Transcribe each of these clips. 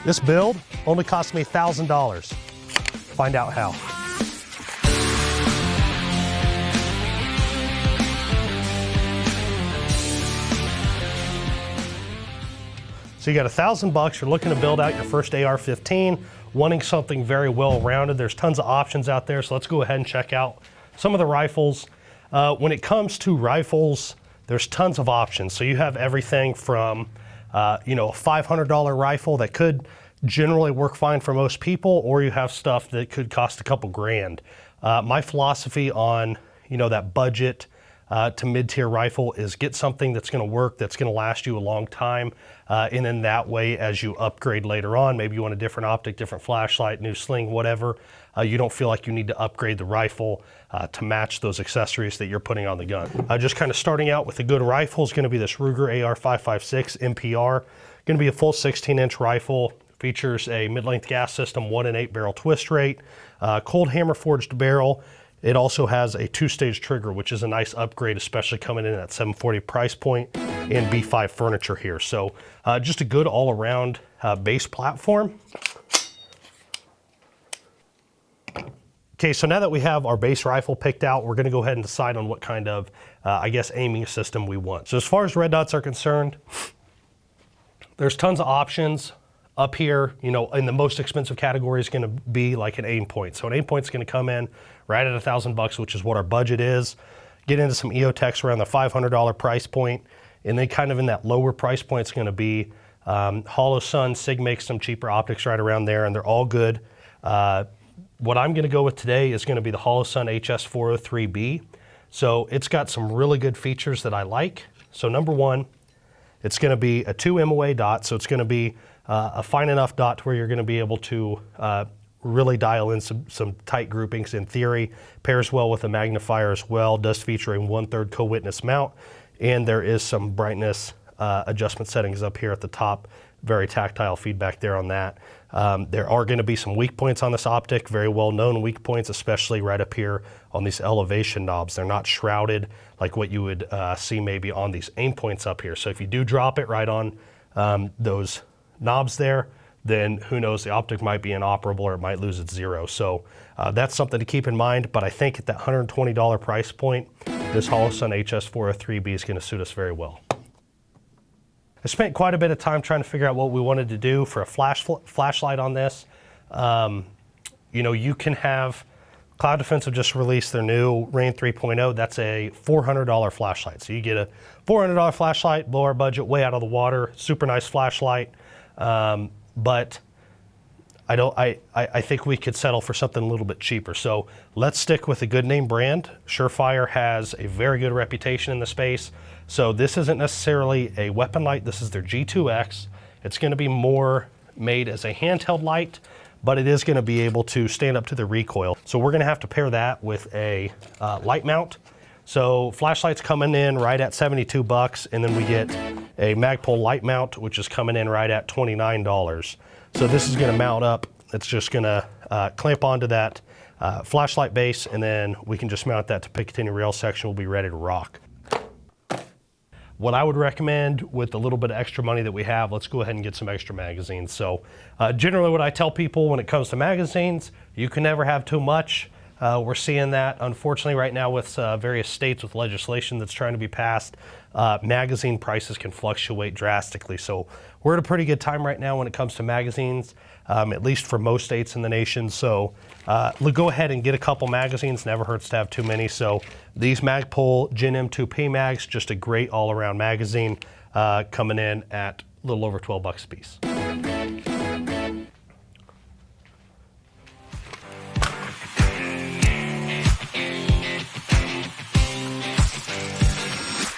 This build only cost me $1,000. Find out how. So you got $1,000, you're looking to build out your first AR-15, wanting something very well-rounded. There's tons of options out there, so let's go ahead and check out some of the rifles. When it comes to rifles, there's tons of options. So you have everything from, a $500 rifle that could generally work fine for most people, or you have stuff that could cost a couple grand. My philosophy on, that budget to mid-tier rifle is get something that's going to work, that's going to last you a long time, and in that way, as you upgrade later on, maybe you want a different optic, different flashlight, new sling, whatever, you don't feel like you need to upgrade the rifle to match those accessories that you're putting on the gun. Just kind of starting out with a good rifle is going to be this Ruger AR556 MPR. Going to be a full 16-inch rifle. Features a mid-length gas system, 1 in 8 barrel twist rate, cold hammer forged barrel. It also has a 2-stage trigger, which is a nice upgrade, especially coming in at $740 price point and B5 furniture here. So just a good all-around base platform. Okay, so now that we have our base rifle picked out, we're gonna go ahead and decide on what kind of, aiming system we want. So as far as red dots are concerned, there's tons of options. Up here, in the most expensive category is gonna be like an aim point. So an aim point is gonna come in right at $1,000, which is what our budget is. Get into some EOTechs around the $500 price point. And then kind of in that lower price point, it's gonna be Holosun, Sig makes some cheaper optics right around there, and they're all good. What I'm gonna go with today is gonna be the Holosun HS403B. So it's got some really good features that I like. So number one, it's gonna be a 2 MOA dot, so it's gonna be a fine enough dot to where you're gonna be able to really dial in some tight groupings in theory. Pairs well with a magnifier as well, does feature a 1/3 co-witness mount, and there is some brightness adjustment settings up here at the top. Very tactile feedback there on that. There are gonna be some weak points on this optic, very well known weak points, especially right up here on these elevation knobs. They're not shrouded like what you would see maybe on these aim points up here. So if you do drop it right on those knobs there, then who knows, the optic might be inoperable or it might lose its zero. So that's something to keep in mind, but I think at that $120 price point, this Holosun HS403B is gonna suit us very well. I spent quite a bit of time trying to figure out what we wanted to do for a flashlight on this. You can have, Cloud Defense have just released their new Rain 3.0. That's a $400 flashlight. So you get a $400 flashlight, blow our budget way out of the water, super nice flashlight. But I think we could settle for something a little bit cheaper. So let's stick with a good name brand. Surefire has a very good reputation in the space. So this isn't necessarily a weapon light. This is their G2X. It's gonna be more made as a handheld light, but it is gonna be able to stand up to the recoil. So we're gonna have to pair that with a light mount. So flashlight's coming in right at $72, and then we get a Magpul light mount, which is coming in right at $29. So this is gonna mount up. It's just gonna clamp onto that flashlight base, and then we can just mount that to Picatinny rail section. We'll be ready to rock. What I would recommend with the little bit of extra money that we have, let's go ahead and get some extra magazines. So generally what I tell people when it comes to magazines, you can never have too much. We're seeing that, unfortunately, right now with various states with legislation that's trying to be passed, magazine prices can fluctuate drastically. So we're at a pretty good time right now when it comes to magazines, at least for most states in the nation. So go ahead and get a couple magazines, never hurts to have too many. So these Magpul Gen M2P mags, just a great all-around magazine, coming in at a little over 12 bucks a piece.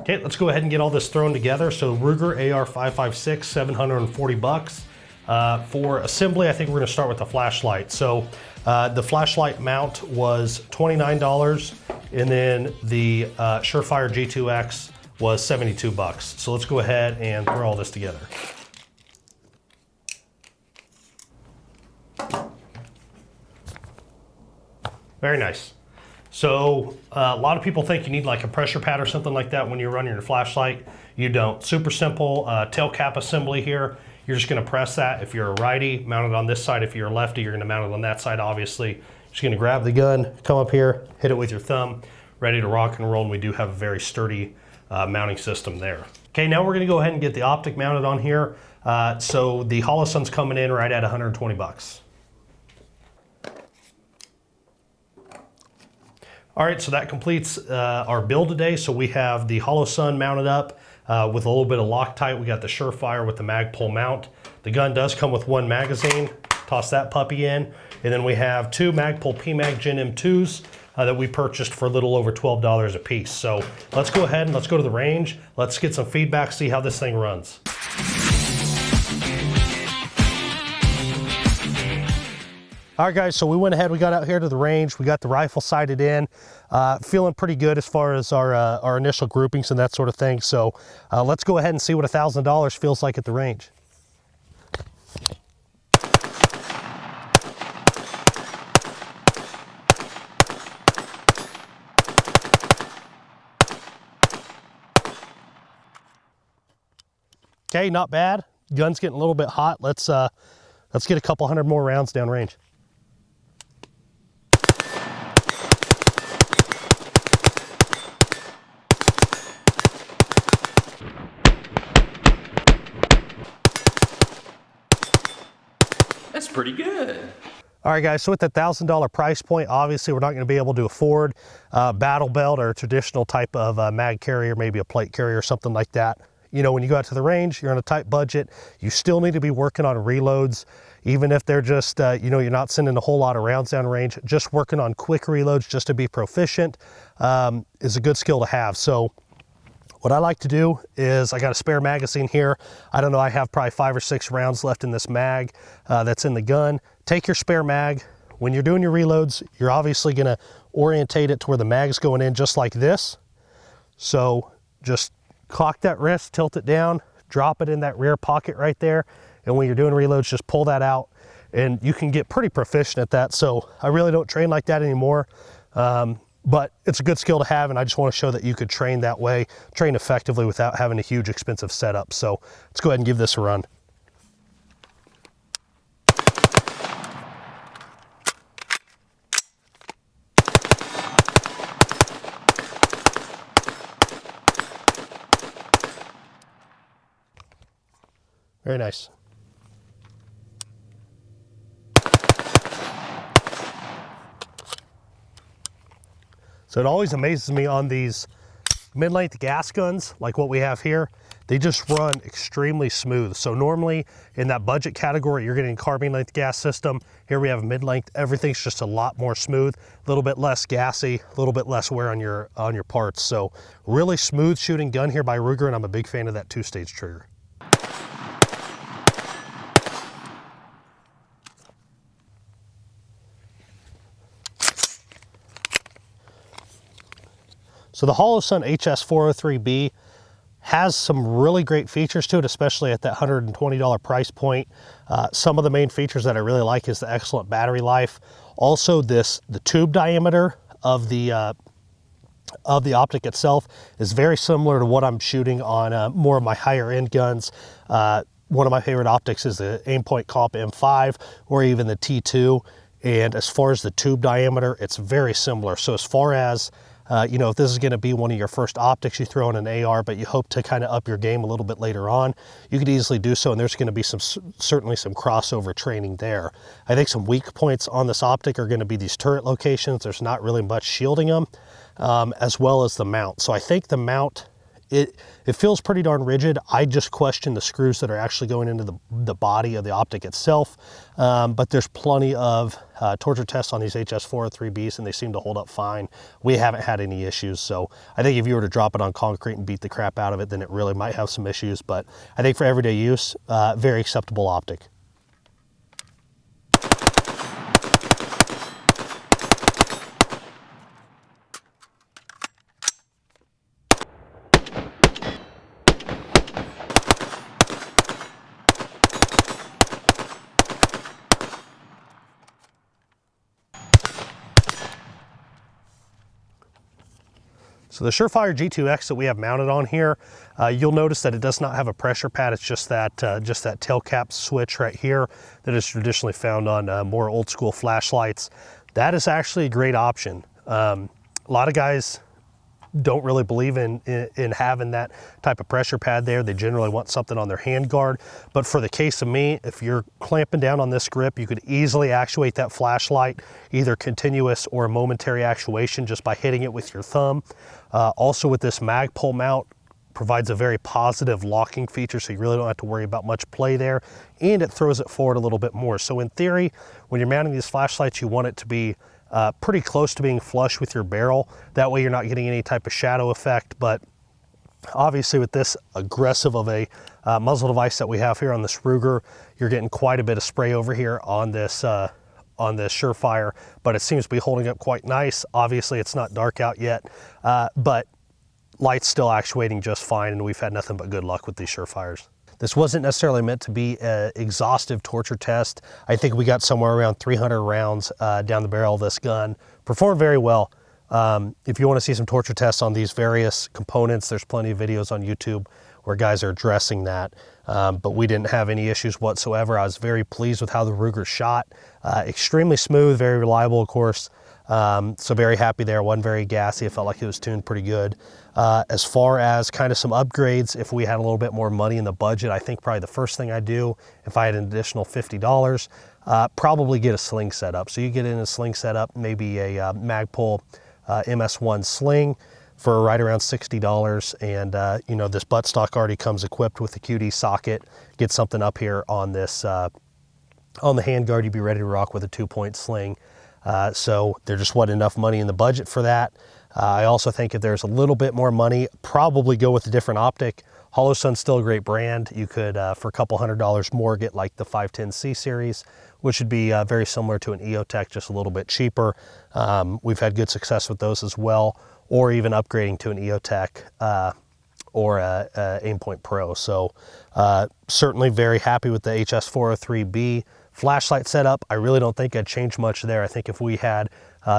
Okay, let's go ahead and get all this thrown together. So Ruger AR556, 740 bucks. For assembly, I think we're gonna start with the flashlight. So the flashlight mount was $29, and then the Surefire G2X was 72 bucks. So let's go ahead and throw all this together. Very nice. So a lot of people think you need like a pressure pad or something like that when you're running your flashlight. You don't. Super simple tail cap assembly here. You're just gonna press that. If you're a righty, mount it on this side. If you're a lefty, you're gonna mount it on that side, obviously. Just gonna grab the gun, come up here, hit it with your thumb, ready to rock and roll, and we do have a very sturdy mounting system there. Okay, now we're gonna go ahead and get the optic mounted on here. So the Holosun's coming in right at 120 bucks. All right, so that completes our build today. So we have the Holosun mounted up with a little bit of Loctite. We got the Surefire with the Magpul mount. The gun does come with one magazine. Toss that puppy in. And then we have two Magpul PMag Gen M2s that we purchased for a little over $12 a piece. So let's go ahead and let's go to the range. Let's get some feedback, see how this thing runs. All right, guys, so we went ahead, we got out here to the range, we got the rifle sighted in, feeling pretty good as far as our initial groupings and that sort of thing. So let's go ahead and see what $1,000 feels like at the range. Okay, not bad. Gun's getting a little bit hot. Let's get a couple hundred more rounds downrange. That's pretty good. All right, guys, so with the $1,000 price point, obviously we're not gonna be able to afford a battle belt or a traditional type of mag carrier, maybe a plate carrier or something like that. You know, when you go out to the range, you're on a tight budget, you still need to be working on reloads, even if they're just, you know, you're not sending a whole lot of rounds down range, just working on quick reloads just to be proficient is a good skill to have. So what I like to do is I got a spare magazine here. I don't know, I have probably 5 or 6 rounds left in this mag that's in the gun. Take your spare mag. When you're doing your reloads, you're obviously gonna orientate it to where the mag's going in just like this. So just cock that wrist, tilt it down, drop it in that rear pocket right there. And when you're doing reloads, just pull that out and you can get pretty proficient at that. So I really don't train like that anymore. But it's a good skill to have, and I just want to show that you could train that way, train effectively without having a huge expensive setup. So let's go ahead and give this a run. Very nice. So it always amazes me on these mid-length gas guns, like what we have here, they just run extremely smooth. So normally in that budget category, you're getting a carbine length gas system. Here we have mid-length, everything's just a lot more smooth, a little bit less gassy, a little bit less wear on your parts. So really smooth shooting gun here by Ruger, and I'm a big fan of that 2-stage trigger. So the Holosun HS403B has some really great features to it, especially at that $120 price point. Some of the main features that I really like is the excellent battery life. Also the tube diameter of the optic itself is very similar to what I'm shooting on more of my higher end guns. One of my favorite optics is the Aimpoint Comp M5 or even the T2. And as far as the tube diameter, it's very similar. So as far as you know, if this is going to be one of your first optics you throw in an AR, but you hope to kind of up your game a little bit later on, you could easily do so, and there's going to be certainly some crossover training there. I think some weak points on this optic are going to be these turret locations. There's not really much shielding them, as well as the mount. So I think the mount, it feels pretty darn rigid. I just question the screws that are actually going into the body of the optic itself, but there's plenty of torture tests on these HS403Bs and they seem to hold up fine. We haven't had any issues, so I think if you were to drop it on concrete and beat the crap out of it, then it really might have some issues, but I think for everyday use, very acceptable optic. So So the Surefire G2X that we have mounted on here, you'll notice that it does not have a pressure pad. It's just that tail cap switch right here that is traditionally found on more old school flashlights. That is actually a great option. A lot of guys don't really believe in having that type of pressure pad there. They generally want something on their hand guard. But for the case of me, if you're clamping down on this grip, you could easily actuate that flashlight, either continuous or a momentary actuation, just by hitting it with your thumb. Also with this mag pull mount, provides a very positive locking feature, so you really don't have to worry about much play there, and it throws it forward a little bit more. So in theory, when you're mounting these flashlights, you want it to be pretty close to being flush with your barrel. That way you're not getting any type of shadow effect. But obviously with this aggressive of a muzzle device that we have here on this Ruger, you're getting quite a bit of spray over here on this Surefire, but it seems to be holding up quite nice. Obviously it's not dark out yet, but light's still actuating just fine, and we've had nothing but good luck with these Surefires. This wasn't necessarily meant to be an exhaustive torture test. I think we got somewhere around 300 rounds down the barrel of this gun. Performed very well. If you want to see some torture tests on these various components, there's plenty of videos on YouTube where guys are addressing that. But we didn't have any issues whatsoever. I was very pleased with how the Ruger shot. Extremely smooth, very reliable, of course. So very happy there. Wasn't very gassy. It felt like it was tuned pretty good. As far as kind of some upgrades, if we had a little bit more money in the budget, I think probably the first thing I'd do, if I had an additional $50, probably get a sling setup. So you get in a sling setup, maybe a Magpul MS1 sling for right around $60. And you know, this buttstock already comes equipped with a QD socket. Get something up here on this, on the handguard, you'd be ready to rock with a 2-point sling. So there just wasn't enough money in the budget for that. I also think if there's a little bit more money, probably go with a different optic. Holosun's still a great brand. You could, for a couple $100 more, get like the 510C series, which would be very similar to an EOTech, just a little bit cheaper. We've had good success with those as well, or even upgrading to an EOTech or a Aimpoint Pro. So certainly very happy with the HS403B flashlight setup. I really don't think I'd change much there. I think if we had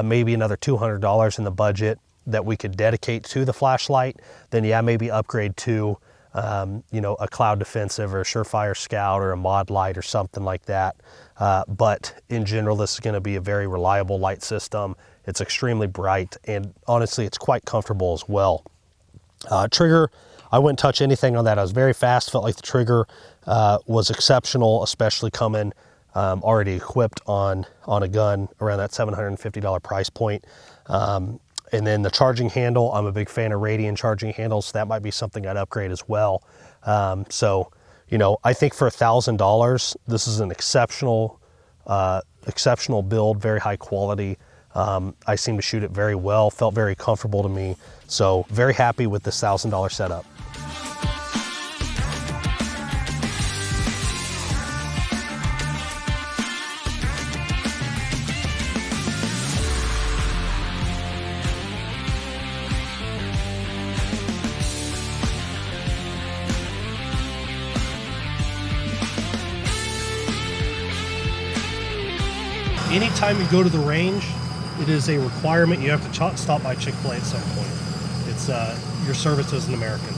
maybe another $200 in the budget that we could dedicate to the flashlight, then yeah, maybe upgrade to you know, a Cloud Defensive or a Surefire Scout or a Mod Light or something like that. But in general, this is going to be a very reliable light system. It's extremely bright, and honestly, it's quite comfortable as well. Trigger, I wouldn't touch anything on that. I was very fast, felt like the trigger was exceptional, especially coming already equipped on a gun around that $750 price point. And then the charging handle, I'm a big fan of Radian charging handles, so that might be something I'd upgrade as well. So, you know, I think for $1,000, this is an exceptional build, very high quality. I seem to shoot it very well, felt very comfortable to me. So very happy with this $1,000 setup. Anytime you go to the range, it is a requirement you have to stop by Chick-fil-A at some point. It's your service as an American.